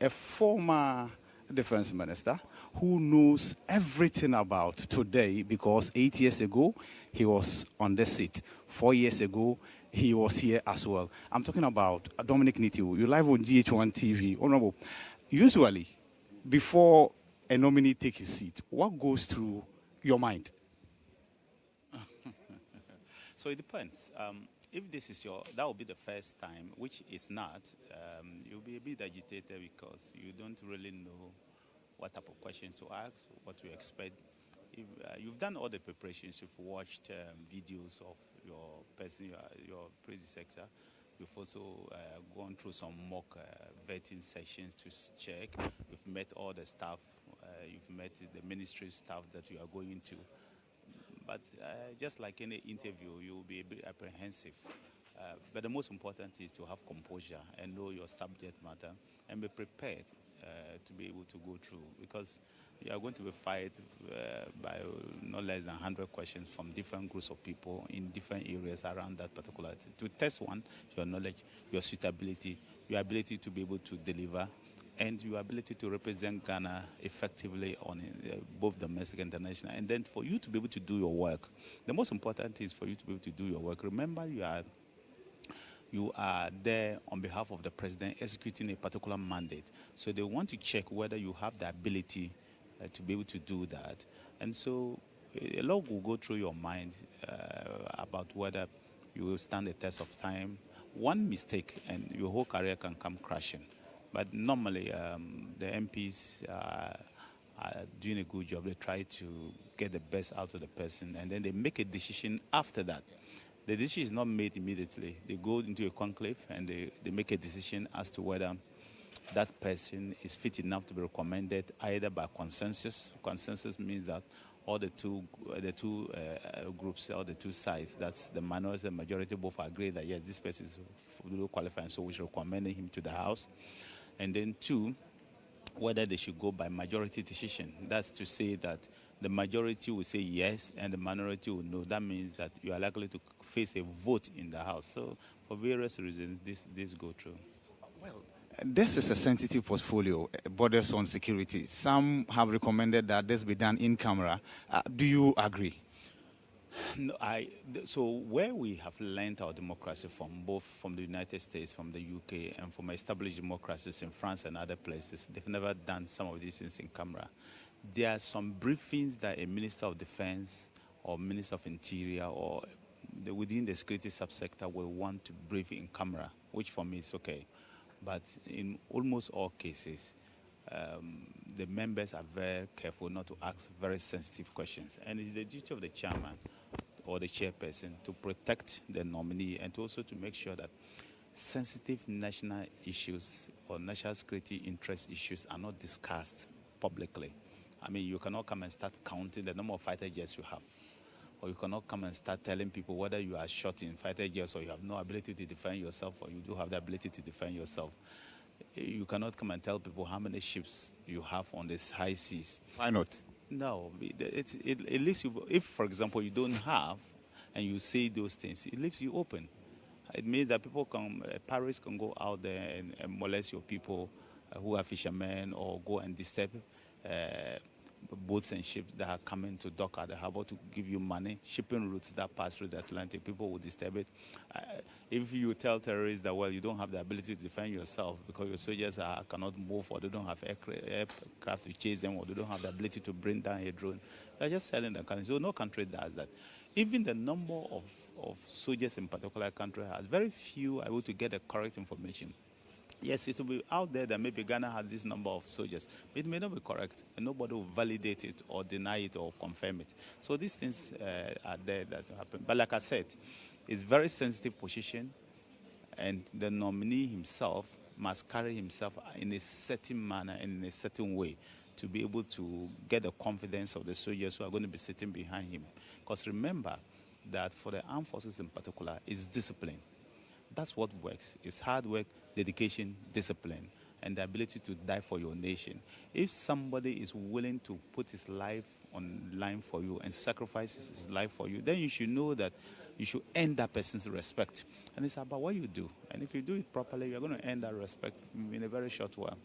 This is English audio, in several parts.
a former defense minister who knows everything about today because 8 years ago he was on the seat. 4 years ago he was here as well. I'm talking about Dominic Nitiwul. You're live on GHOne TV. Honorable, usually before a nominee takes his seat, what goes through your mind? So it depends. If this is that will be the first time, which is not, you'll be a bit agitated because you don't really know what type of questions to ask, what to expect. If, you've done all the preparations, you've watched videos of your person, your predecessor. You've also gone through some mock vetting sessions to check. You've met all the staff. You've met the ministry staff that you are going to. But just like any interview, you will be a bit apprehensive. But the most important is to have composure and know your subject matter and be prepared to be able to go through, because you are going to be fired by no less than 100 questions from different groups of people in different areas around that particular thing. To test one, your knowledge, your suitability, your ability to be able to deliver, and your ability to represent Ghana effectively on both domestic and international. And then for you to be able to do your work, the most important thing is for you to be able to do your work. Remember, you are there on behalf of the president executing a particular mandate. So they want to check whether you have the ability to be able to do that. And so a lot will go through your mind about whether you will stand the test of time. One mistake and your whole career can come crashing. But normally, the MPs are doing a good job. They try to get the best out of the person, and then they make a decision after that. The decision is not made immediately. They go into a conclave, and they make a decision as to whether that person is fit enough to be recommended either by consensus. Consensus means that all the two groups, or the two sides, that's the minority and majority, both agree that, yes, this person is qualified, so we should recommend him to the House. And then two, whether they should go by majority decision. That's to say that the majority will say yes and the minority will no. That means that you are likely to face a vote in the House. So for various reasons, this go through. Well, this is a sensitive portfolio, borders on security. Some have recommended that this be done in camera. Do you agree? No, so where we have learned our democracy from, both from the United States, from the UK, and from established democracies in France and other places, they've never done some of these things in camera. There are some briefings that a Minister of Defense or Minister of Interior or within the security subsector will want to brief in camera, which for me is okay. But in almost all cases, the members are very careful not to ask very sensitive questions. And it's the duty of the chairman or the chairperson to protect the nominee and to also to make sure that sensitive national issues or national security interest issues are not discussed publicly. I mean, you cannot come and start counting the number of fighter jets you have. Or you cannot come and start telling people whether you are shot in fighter jets or you have no ability to defend yourself or you do have the ability to defend yourself. You cannot come and tell people how many ships you have on these high seas. Why not? No, it leaves you, if, for example, you don't have and you say those things, it leaves you open. It means that people pirates can go out there and molest your people who are fishermen or go and disturb boats and ships that are coming to dock at the harbor to give you money, shipping routes that pass through the Atlantic, people will disturb it. If you tell terrorists that, well, you don't have the ability to defend yourself because your soldiers cannot move or they don't have aircraft to chase them or they don't have the ability to bring down a drone, they're just selling the country. So no country does that. Even the number of soldiers in particular country has very few able to get the correct information. Yes, it will be out there that maybe Ghana has this number of soldiers. But it may not be correct, and nobody will validate it or deny it or confirm it. So these things are there that happen. But like I said, it's a very sensitive position, and the nominee himself must carry himself in a certain manner and in a certain way to be able to get the confidence of the soldiers who are going to be sitting behind him. Because remember that for the armed forces in particular, it's discipline. That's what works. It's hard work, dedication, discipline, and the ability to die for your nation. If somebody is willing to put his life on line for you and sacrifices his life for you, then you should know that you should earn that person's respect. And it's about what you do. And if you do it properly, you're going to earn that respect in a very short while.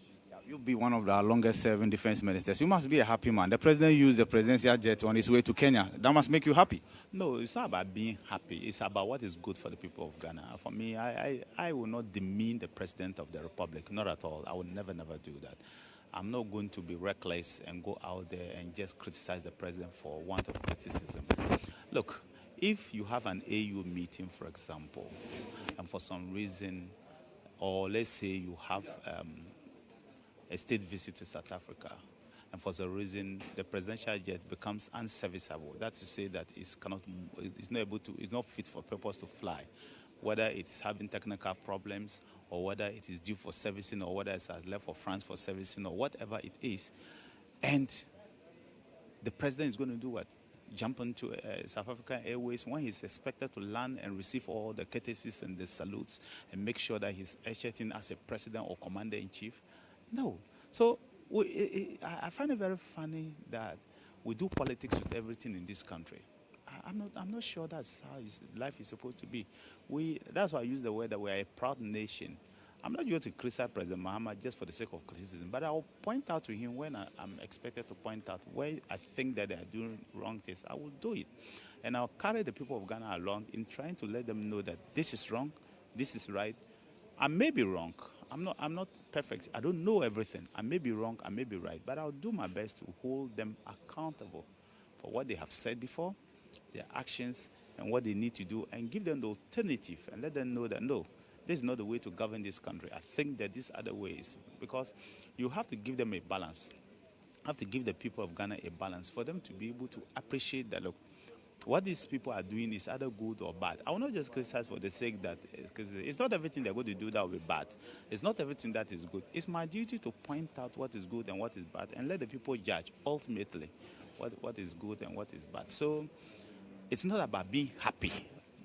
You'll be one of our longest-serving defense ministers. You must be a happy man. The president used the presidential jet on his way to Kenya. That must make you happy. No, it's not about being happy. It's about what is good for the people of Ghana. For me, I will not demean the president of the republic. Not at all. I will never do that. I'm not going to be reckless and go out there and just criticize the president for want of criticism. Look, if you have an AU meeting, for example, and for some reason, or let's say you have a state visit to South Africa, and for some reason the presidential jet becomes unserviceable, that's to say that it's not fit for purpose to fly, whether it's having technical problems or whether it is due for servicing or whether it's left for France for servicing or whatever it is, and the president is going to do what? Jump onto South African Airways when he's expected to land and receive all the courtesies and the salutes and make sure that he's ushered in as a president or commander-in-chief? No. So I find it very funny that we do politics with everything in this country. I'm not sure that's how life is supposed to be. That's why I use the word that we are a proud nation. I'm not going to criticize President Mahama just for the sake of criticism, but I'll point out to him when I'm expected to point out where I think that they are doing wrong things. I will do it. And I'll carry the people of Ghana along in trying to let them know that this is wrong, this is right. I may be wrong. I'm not perfect. I don't know everything. I may be wrong, I may be right, but I'll do my best to hold them accountable for what they have said before, their actions, and what they need to do, and give them the alternative and let them know that, no, this is not the way to govern this country. I think that these other ways, because you have to give them a balance. You have to give the people of Ghana a balance for them to be able to appreciate that, look, what these people are doing is either good or bad. I will not just criticize for the sake that, because it's not everything they're going to do that will be bad. It's not everything that is good. It's my duty to point out what is good and what is bad and let the people judge, ultimately, what is good and what is bad. So it's not about being happy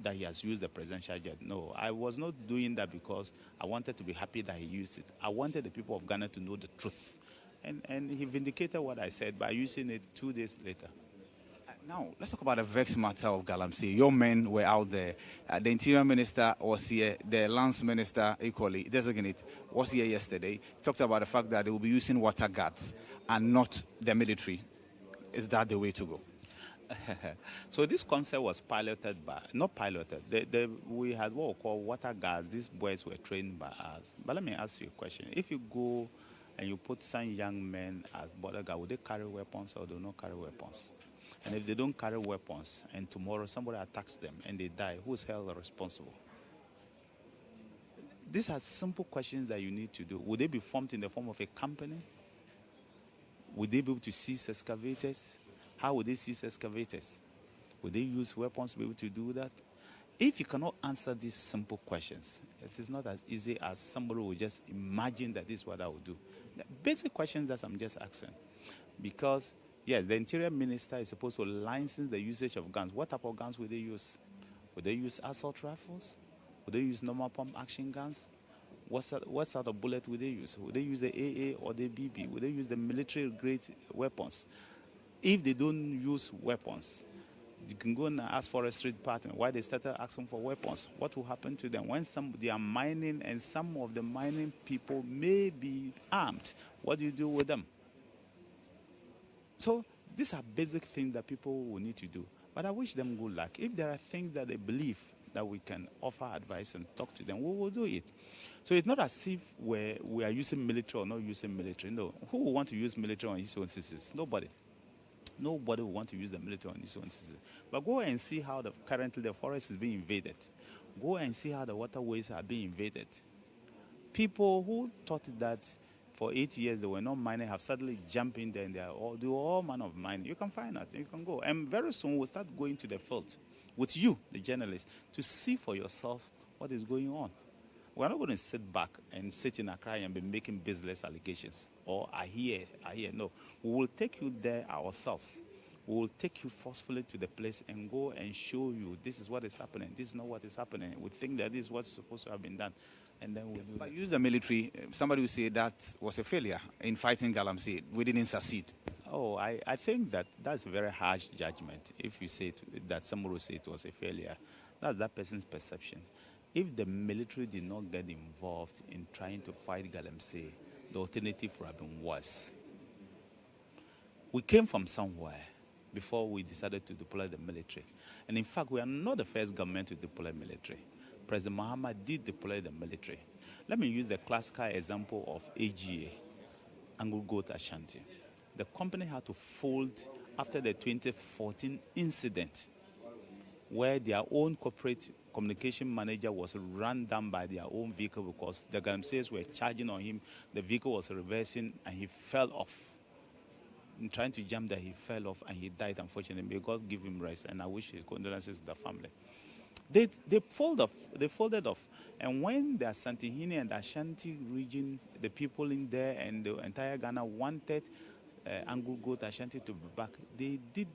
that he has used the presidential jet. No, I was not doing that because I wanted to be happy that he used it. I wanted the people of Ghana to know the truth. And he vindicated what I said by using it 2 days later. Now, let's talk about the vexed matter of Galamsey. Your men were out there. The Interior Minister was here. The Lands Minister, equally designate, was here yesterday. He talked about the fact that they will be using water guards and not the military. Is that the way to go? So this concept was we had what we call water guards. These boys were trained by us. But let me ask you a question. If you go and you put some young men as border guard, will they carry weapons or do not carry weapons? And if they don't carry weapons and tomorrow somebody attacks them and they die, who's held responsible? These are simple questions that you need to do. Would they be formed in the form of a company? Would they be able to seize excavators? How would they seize excavators? Would they use weapons to be able to do that? If you cannot answer these simple questions, it is not as easy as somebody will just imagine that this is what I will do. The basic questions that I'm just asking. Because, yes, the Interior Minister is supposed to license the usage of guns. What type of guns will they use? Would they use assault rifles? Would they use normal pump action guns? What sort of bullet would they use? Would they use the AA or the BB? Would they use the military-grade weapons? If they don't use weapons, you can go and ask Forestry Department why they started asking for weapons. What will happen to them when they are mining and some of the mining people may be armed? What do you do with them? So these are basic things that people will need to do. But I wish them good luck. If there are things that they believe that we can offer advice and talk to them, we will do it. So it's not as if we are using military or not using military. No. Who will want to use military on his own citizens? Nobody. Nobody will want to use the military on his own citizens. But go and see how currently the forest is being invaded. Go and see how the waterways are being invaded. People who thought that for 8 years they were not mining have suddenly jumped in there and do all manner of mining. You can find out. You can go. And very soon we'll start going to the field with you, the journalist, to see for yourself what is going on. We're not going to sit back and sit in Accra and be making baseless allegations. Or I hear. No. We will take you there ourselves. We will take you forcefully to the place and go and show you this is what is happening. This is not what is happening. We think that this is what's supposed to have been done. And then we'll do But use the military. Somebody will say that was a failure in fighting Galamsey. We didn't succeed. Oh, I think that's a very harsh judgment. If you say that somebody will say it was a failure, that's that person's perception. If the military did not get involved in trying to fight Galamsey, the alternative would have been worse. We came from somewhere before we decided to deploy the military. And in fact, we are not the first government to deploy military. President Muhammad did deploy the military. Let me use the classical example of AGA, Anglo-Gold Ashanti. The company had to fold after the 2014 incident where their own corporate communication manager was run down by their own vehicle because the Galamseys were charging on him. The vehicle was reversing and he fell off. In trying to jump there, he fell off and he died, unfortunately. May God give him rest, and I wish his condolences to the family. They folded off. And when the Asantehene and the Ashanti region, the people in there and the entire Ghana wanted Anglo-Gold Ashanti to be back, they did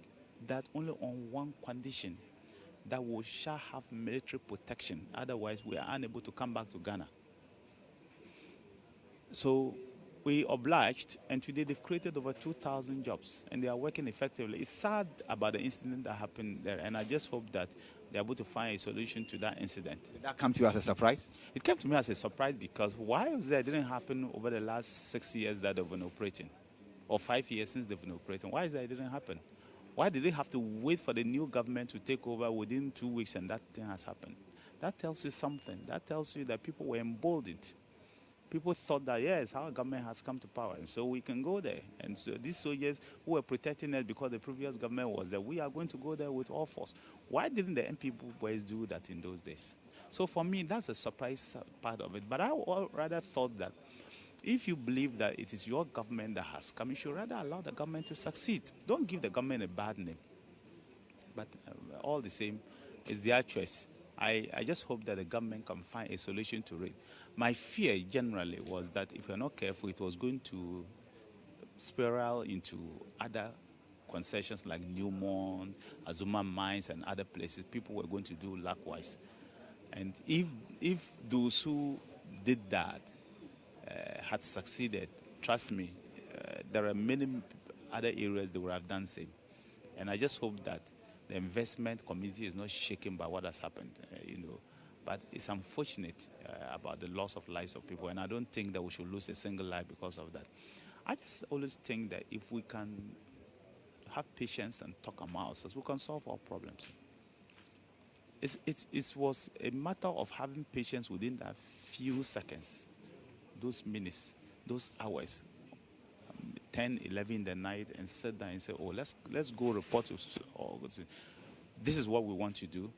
that only on one condition, that we shall have military protection. Otherwise, we are unable to come back to Ghana. So we obliged, and today they've created over 2,000 jobs, and they are working effectively. It's sad about the incident that happened there, and I just hope that they're able to find a solution to that incident. Did that come to you as a surprise? It came to me as a surprise because why was that didn't happen over the last 6 years that they've been operating, or 5 years since they've been operating? Why is that it didn't happen? Why did they have to wait for the new government to take over within 2 weeks and that thing has happened? That tells you something. That tells you that people were emboldened. People thought that, yes, our government has come to power, and so we can go there. And so these soldiers who were protecting us because the previous government was there, we are going to go there with all force. Why didn't the MP boys do that in those days? So for me, that's a surprise part of it. But I rather thought that if you believe that it is your government that has come, you should rather allow the government to succeed. Don't give the government a bad name. But all the same, it's their choice. I just hope that the government can find a solution to it. My fear generally was that if we're not careful, it was going to spiral into other concessions like GHOne, Azuma Mines, and other places. People were going to do likewise. And if those who did that had succeeded, trust me, there are many other areas they would have done the same. And I just hope that the investment community is not shaken by what has happened, But it's unfortunate about the loss of lives of people, and I don't think that we should lose a single life because of that. I just always think that if we can have patience and talk among ourselves, we can solve our problems. It was a matter of having patience within that few seconds, those minutes, those hours, 10, 11 in the night, and sit down and say, oh, let's go report to, this is what we want to do.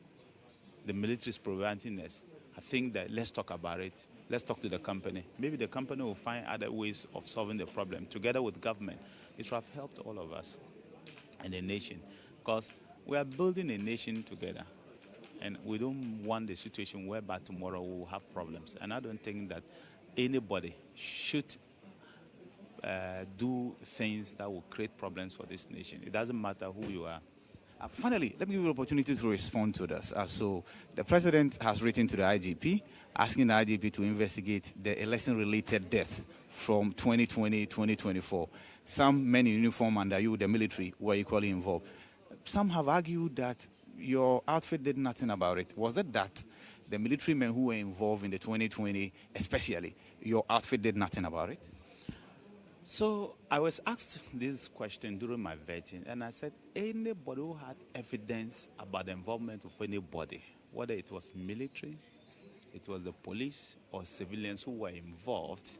The military is preventing us. I think that let's talk about it. Let's talk to the company. Maybe the company will find other ways of solving the problem. Together with government, it will have helped all of us and the nation. Because we are building a nation together. And we don't want the situation whereby tomorrow we will have problems. And I don't think that anybody should do things that will create problems for this nation. It doesn't matter who you are. Finally, let me give you an opportunity to respond to this. So the president has written to the IGP, asking the IGP to investigate the election-related death from 2020-2024. Some men in uniform under you, the military, were equally involved. Some have argued that your outfit did nothing about it. Was it that the military men who were involved in the 2020, especially, your outfit did nothing about it? So I was asked this question during my vetting, and I said, anybody who had evidence about the involvement of anybody, whether it was military, it was the police, or civilians who were involved,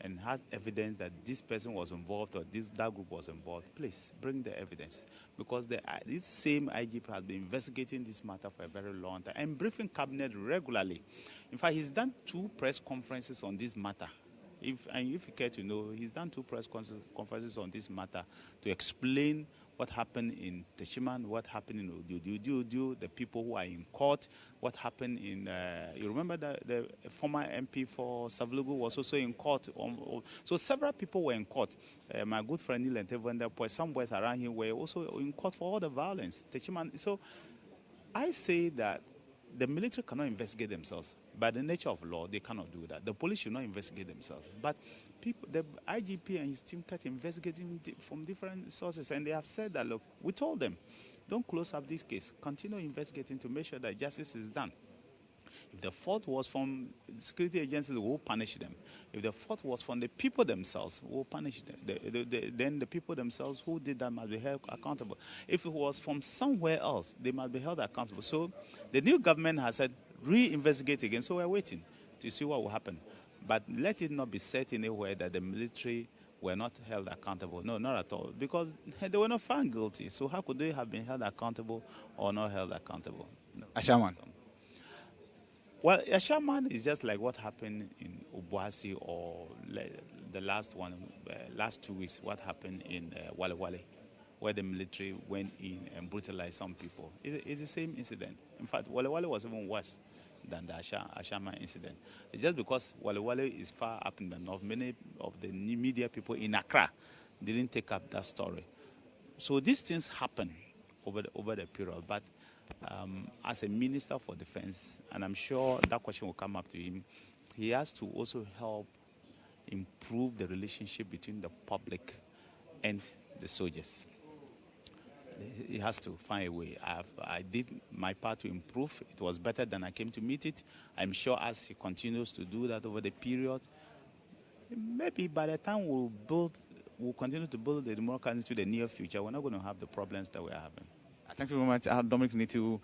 and has evidence that this person was involved or that group was involved, please bring the evidence. Because this same IGP has been investigating this matter for a very long time and briefing cabinet regularly. In fact, he's done 2 press conferences on this matter. If you care to know, he's done 2 press conferences on this matter to explain what happened in Judgement, what happened in Odio, the people who are in court, what happened in, you remember the former MP for Savlugu was also in court. So several people were in court. My good friend Neil and some boys around here were also in court for all the violence. Judgement. So I say that the military cannot investigate themselves. By the nature of law, they cannot do that. The police should not investigate themselves. But the IGP and his team kept investigating from different sources, and they have said that, look, we told them, don't close up this case. Continue investigating to make sure that justice is done. If the fault was from the security agencies, we'll punish them. If the fault was from the people themselves, we'll punish them. Then the people themselves who did that must be held accountable. If it was from somewhere else, they must be held accountable. So the new government has said, re-investigate again. So we're waiting to see what will happen. But let it not be said anywhere that the military were not held accountable. No, not at all. Because they were not found guilty. So how could they have been held accountable or not held accountable? No. Ashaman. Well, a shaman is just like what happened in Obuasi or the last one, last 2 weeks, what happened in Wale Wale, where the military went in and brutalized some people. It's the same incident. In fact, Wale Wale was even worse than the Ashama incident. It's just because Wale Wale is far up in the north, many of the media people in Accra didn't take up that story. So these things happen over the period, but as a minister for defense, and I'm sure that question will come up to him, he has to also help improve the relationship between the public and the soldiers. He has to find a way. I did my part to improve. It was better than I came to meet it. I'm sure as he continues to do that over the period, maybe by the time we'll continue to build the democracy into the near future, we're not going to have the problems that we're having. Thank you very much, Dominic Nitiwul.